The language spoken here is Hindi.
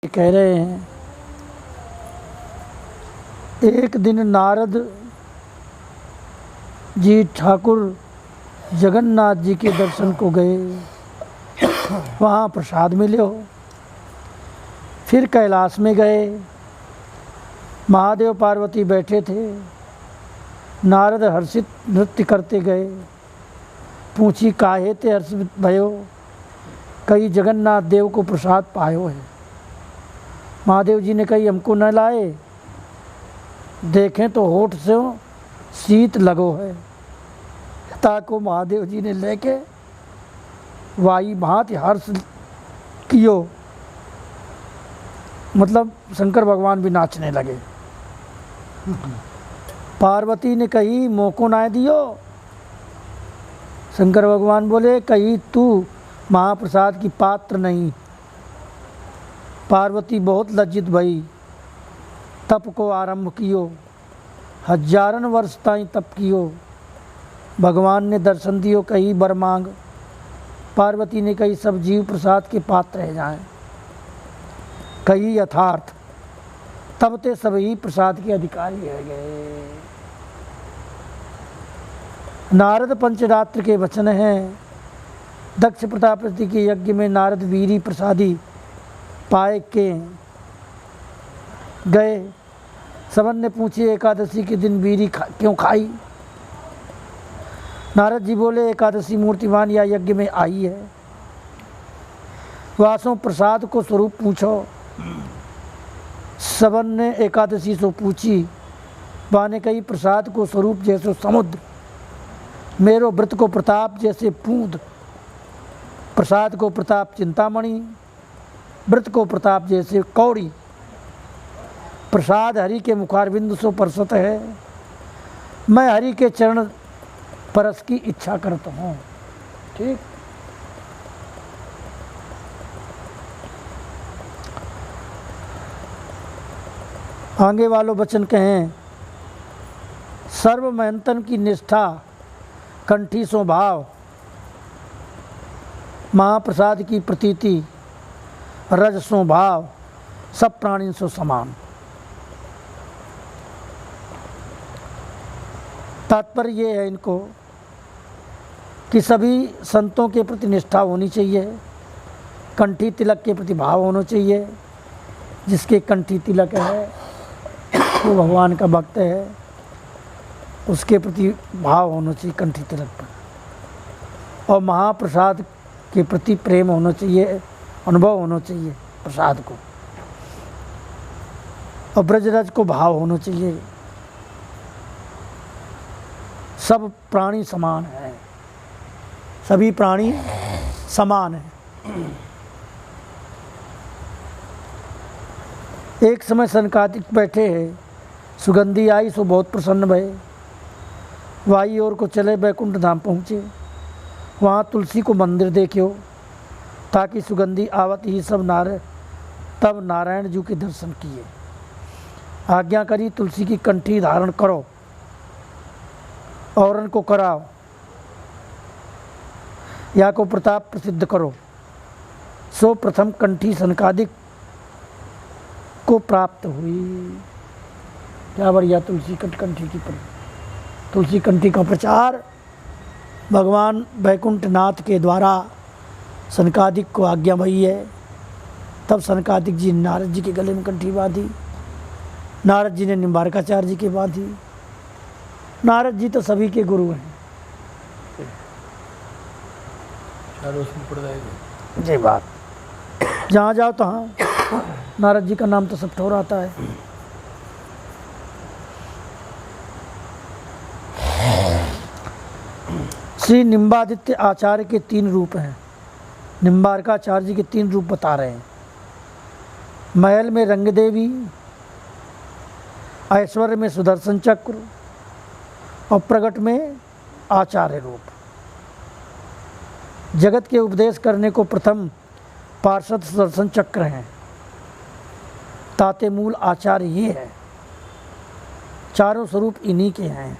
कह रहे हैं, एक दिन नारद जी ठाकुर जगन्नाथ जी के दर्शन को गए, वहाँ प्रसाद मिले। फिर कैलाश में गए, महादेव पार्वती बैठे थे। नारद हर्षित नृत्य करते गए, पूछी काहे ते हर्षित भयो, कई जगन्नाथ देव को प्रसाद पायो है। महादेव जी ने कही हमको न लाए, देखें तो होठ से शीत लगो है। ताको महादेव जी ने लेके वाई भांति हर्ष कियो, मतलब शंकर भगवान भी नाचने लगे। पार्वती ने कही मोको ना दियो। शंकर भगवान बोले कही तू महाप्रसाद की पात्र नहीं। पार्वती बहुत लज्जित भई, तप को आरंभ कियो, हजारन वर्ष ताई तप कियो। भगवान ने दर्शन दियो, कही वर मांग। पार्वती ने कही सब जीव प्रसाद के पात्र रह जाएं, कही यथार्थ। तब ते सभी प्रसाद के अधिकारी रह गए। नारद पंचरात्र के वचन हैं। दक्ष प्रजापति के यज्ञ में नारद वीरी प्रसादी पाए के गए। सबन ने पूछे एकादशी के दिन वीरी क्यों खाई। नारद जी बोले एकादशी मूर्तिमान या यज्ञ में आई है। वासों प्रसाद को स्वरूप पूछो। सबन ने एकादशी से पूछी। बाने कही प्रसाद को स्वरूप जैसे समुद्र, मेरो व्रत को प्रताप जैसे पूंद। प्रसाद को प्रताप चिंतामणि, व्रत को प्रताप जैसे कौड़ी। प्रसाद हरि के मुखारविंद सो परसत है, मैं हरि के चरण परस की इच्छा करता हूँ। ठीक, आगे वालों वचन कहें, सर्व महंतन की निष्ठा कंठी सो भाव, महाप्रसाद की प्रतीति रज सो भाव, सब प्राणी सो समान। तात्पर्य ये है इनको कि सभी संतों के प्रति निष्ठा होनी चाहिए, कंठी तिलक के प्रति भाव होना चाहिए। जिसके कंठी तिलक है वो भगवान का भक्त है, उसके प्रति भाव होना चाहिए कंठी तिलक पर। और महाप्रसाद के प्रति प्रेम होना चाहिए, अनुभव होना चाहिए प्रसाद को। और ब्रजरज को भाव होना चाहिए। सब प्राणी समान हैं, सभी प्राणी समान हैं। एक समय सनकादिक बैठे हैं, सुगंधी आई सो बहुत प्रसन्न भये। वाई ओर को चले, बैकुंठ धाम पहुँचे। वहाँ तुलसी को मंदिर देखियो, ताकि सुगंधी आवत ही तब नारायण जी के दर्शन किए। आज्ञा करी तुलसी की कंठी धारण करो, औरन को कराओ, या को प्रताप प्रसिद्ध करो। सो प्रथम कंठी सनकादिक को प्राप्त हुई। क्या बढ़िया तुलसी कंठी की तुलसी कंठी का प्रचार भगवान वैकुंठ नाथ के द्वारा सनकादिक को आज्ञा भई है। तब सनकादिक जी ने नारद जी के गले में कंठी बांधी, नारद जी ने निम्बारकाचार्य जी के बांधी। नारद जी तो सभी के गुरु हैं। जी बात, जहाँ जाओ तहाँ नारद जी का नाम तो सब ठोर आता है। श्री निम्बादित्य आचार्य के 3 रूप हैं। निम्बारकाचार्य जी के 3 रूप बता रहे हैं। महल में रंग देवी, ऐश्वर्य में सुदर्शन चक्र और प्रगट में आचार्य रूप। जगत के उपदेश करने को प्रथम पार्षद सुदर्शन चक्र हैं, ताते मूल आचार्य ये है। चारों स्वरूप इन्हीं के हैं।